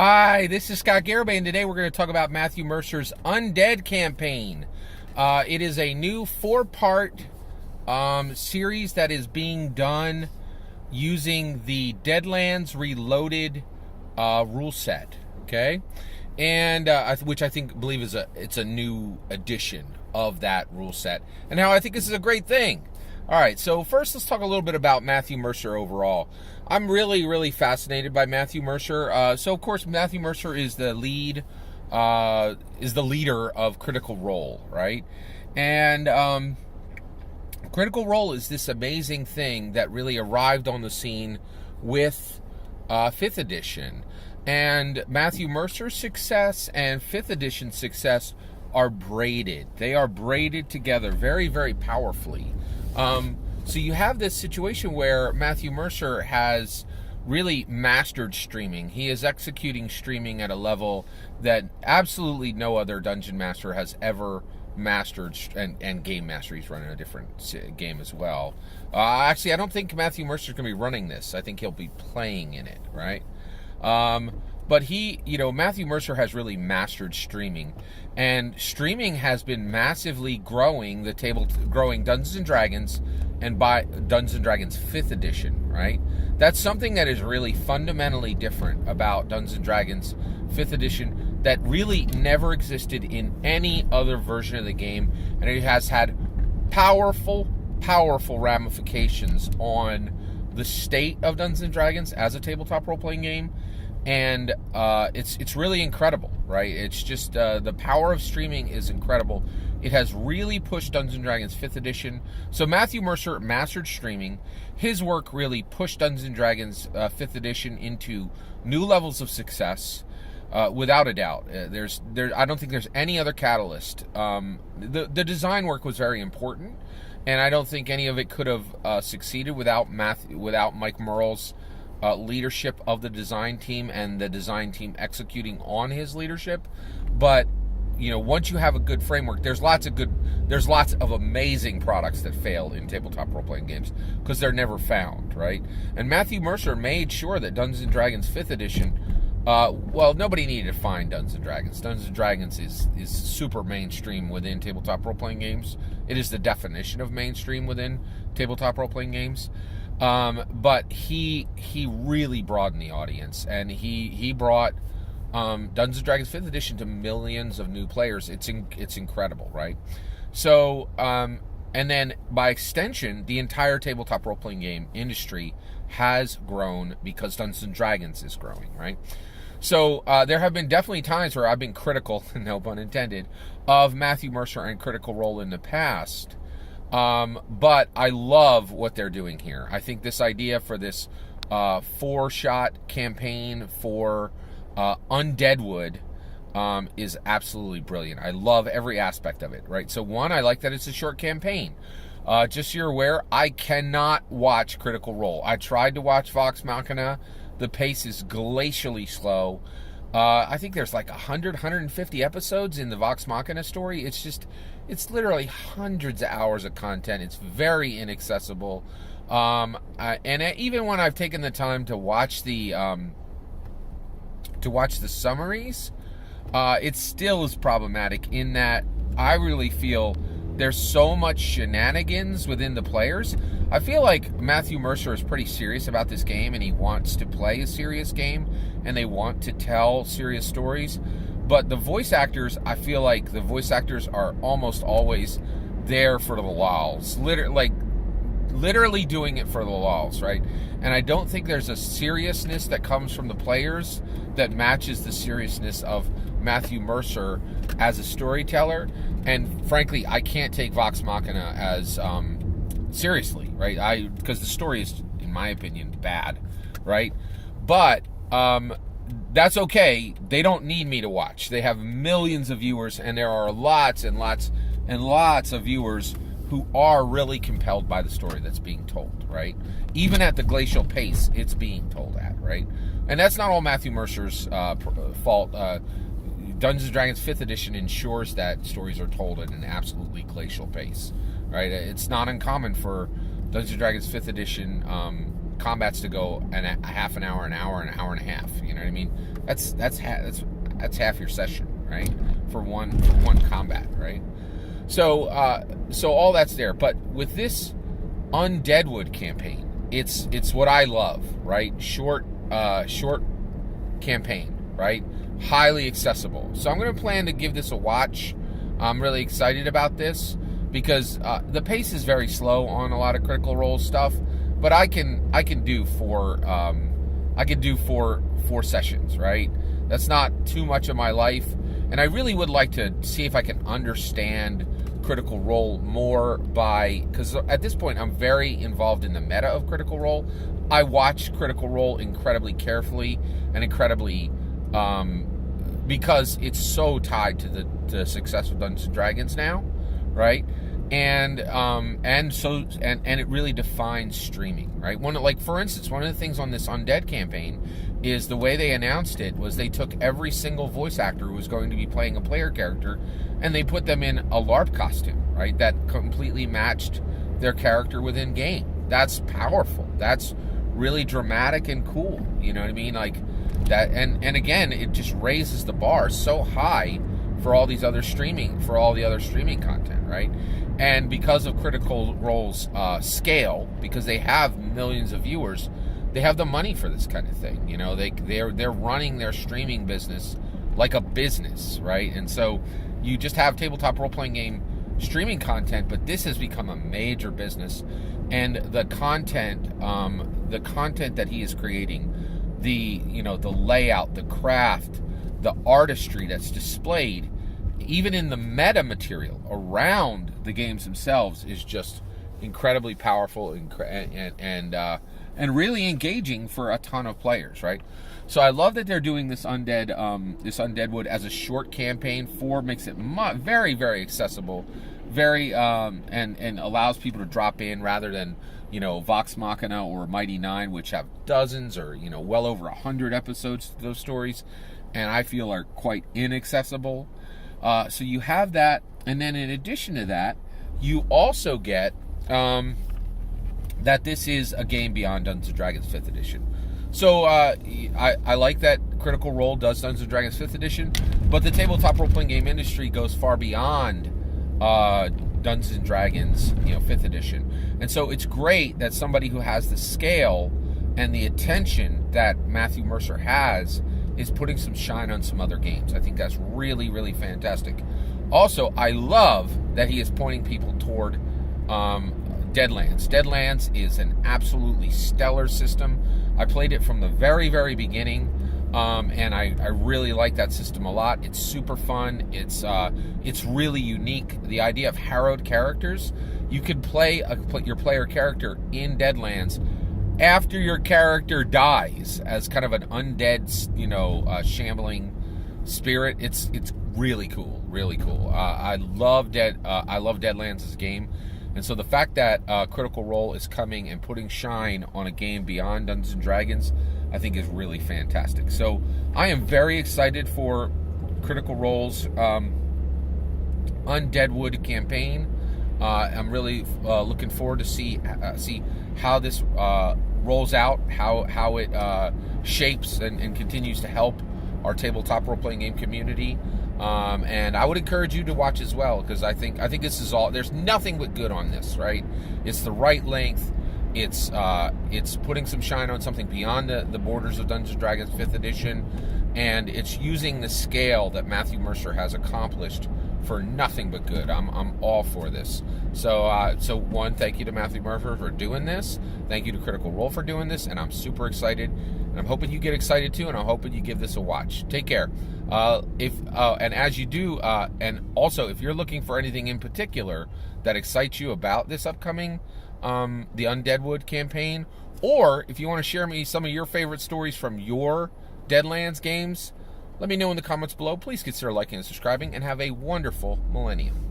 Hi, this is Scott Garibay, and today we're going to talk about Matthew Mercer's Undead campaign. It is a new 4-part series that is being done using the Deadlands Reloaded rule set. Okay, and which I believe is a new edition of that rule set, and how I think this is a great thing. All right, so first let's talk a little bit about Matthew Mercer overall. I'm really fascinated by Matthew Mercer. So of course Matthew Mercer is the leader of Critical Role, right? And Critical Role is this amazing thing that really arrived on the scene with 5th edition. And Matthew Mercer's success and 5th edition success are braided. They are braided together very powerfully. So you have this situation where Matthew Mercer has really mastered streaming. He is executing streaming at a level that absolutely no other dungeon master has ever mastered, and game master. He's running a different game as well. Actually, I don't think Matthew Mercer's going to be running this. I think he'll be playing in it, right? But Matthew Mercer has really mastered streaming, and streaming has been massively growing growing Dungeons and Dragons, and by Dungeons and Dragons 5th edition, right? That's something that is really fundamentally different about Dungeons and Dragons 5th edition that really never existed in any other version of the game, and it has had powerful ramifications on the state of Dungeons and Dragons as a tabletop role-playing game. And it's really incredible, right? It's just the power of streaming is incredible. It has really pushed Dungeons & Dragons 5th edition. So Matthew Mercer mastered streaming. His work really pushed Dungeons & Dragons 5th edition into new levels of success, without a doubt. I don't think there's any other catalyst. The design work was very important, and I don't think any of it could have succeeded without Mike Merle's leadership of the design team, and the design team executing on his leadership. But once you have a good framework, there's lots of amazing products that fail in tabletop role-playing games because they're never found, right? And Matthew Mercer made sure that Dungeons and Dragons 5th edition, nobody needed to find Dungeons and Dragons. Dungeons and Dragons is super mainstream within tabletop role-playing games. It is the definition of mainstream within tabletop role-playing games. But he really broadened the audience, and he brought Dungeons and Dragons 5th edition to millions of new players. It's incredible, right? So, and then by extension, the entire tabletop role-playing game industry has grown because Dungeons and Dragons is growing, right? So there have been definitely times where I've been critical, no pun intended, of Matthew Mercer and Critical Role in the past. But I love what they're doing here. I think this idea for this 4-shot campaign for Undeadwood is absolutely brilliant. I love every aspect of it, right? So one, I like that it's a short campaign. Just so you're aware, I cannot watch Critical Role. I tried to watch Vox Machina. The pace is glacially slow. I think there's like 150 episodes in the Vox Machina story. It's literally hundreds of hours of content. It's very inaccessible. And even when I've taken the time to watch the summaries, it still is problematic in that I really feel there's so much shenanigans within the players. I feel like Matthew Mercer is pretty serious about this game, and he wants to play a serious game, and they want to tell serious stories. But the voice actors, I feel like the voice actors are almost always there for the lulz. Literally doing it for the lulz, right? And I don't think there's a seriousness that comes from the players that matches the seriousness of Matthew Mercer as a storyteller. And frankly, I can't take Vox Machina as seriously, right? Because the story is, in my opinion, bad, right? But that's okay. They don't need me to watch. They have millions of viewers, and there are lots and lots and lots of viewers who are really compelled by the story that's being told, right? Even at the glacial pace it's being told at, right? And that's not all Matthew Mercer's fault. Dungeons & Dragons 5th edition ensures that stories are told at an absolutely glacial pace, right? It's not uncommon for Dungeons & Dragons 5th edition combats to go a half an hour and a half. You know what I mean? that's half your session, right? For one combat, right? So all that's there. But with this Undeadwood campaign, it's what I love, right? Short campaign, right? Highly accessible. So I'm going to plan to give this a watch. I'm really excited about this because the pace is very slow on a lot of Critical Role stuff, but I can do four sessions, right? That's not too much of my life, and I really would like to see if I can understand Critical Role more because at this point I'm very involved in the meta of Critical Role. I watch Critical Role incredibly carefully and incredibly because it's so tied to the success of Dungeons and Dragons now, right? And it really defines streaming, right? For instance, one of the things on this Undead campaign is the way they announced it was they took every single voice actor who was going to be playing a player character and they put them in a LARP costume, right? That completely matched their character within game. That's powerful. That's really dramatic and cool. You know what I mean? Like that, and again, it just raises the bar so high for all the other streaming content, right? And because of Critical Role's scale, because they have millions of viewers, they have the money for this kind of thing. You know, they're running their streaming business like a business, right? And so you just have tabletop role-playing game streaming content, but this has become a major business. And the content that he is creating, the layout, the craft, the artistry that's displayed, even in the meta material around the games themselves, is just incredibly powerful and really engaging for a ton of players, right? So I love that they're doing this Undeadwood as a short campaign. 4 makes it very, very accessible, very and allows people to drop in rather than Vox Machina or Mighty 9, which have dozens or well over 100 episodes to those stories, and I feel are quite inaccessible. So you have that, and then in addition to that, you also get that this is a game beyond Dungeons & Dragons 5th edition. So I like that Critical Role does Dungeons & Dragons 5th edition, but the tabletop role-playing game industry goes far beyond Dungeons & Dragons 5th edition. And so it's great that somebody who has the scale and the attention that Matthew Mercer has is putting some shine on some other games. I think that's really, really fantastic. Also, I love that he is pointing people toward Deadlands. Deadlands is an absolutely stellar system. I played it from the very, very beginning, and I really like that system a lot. It's super fun. It's really unique. The idea of harrowed characters. You could play your player character in Deadlands after your character dies as kind of an undead, shambling spirit. It's really cool, really cool. I love Deadlands as a game, and so the fact that Critical Role is coming and putting shine on a game beyond Dungeons and Dragons, I think is really fantastic. So I am very excited for Critical Role's Undeadwood campaign. I'm really looking forward to see how this rolls out, how it shapes and continues to help our tabletop role-playing game community. And I would encourage you to watch as well, because I think this is all. There's nothing but good on this, right? It's the right length. It's putting some shine on something beyond the borders of Dungeons & Dragons 5th edition, and it's using the scale that Matthew Mercer has accomplished for nothing but good. I'm all for this. So one, thank you to Matthew Mercer for doing this. Thank you to Critical Role for doing this, and I'm super excited. And I'm hoping you get excited too, and I'm hoping you give this a watch. Take care. And as you do, and also if you're looking for anything in particular that excites you about this upcoming the Undeadwood campaign, or if you want to share me some of your favorite stories from your Deadlands games, let me know in the comments below. Please consider liking and subscribing, and have a wonderful millennium.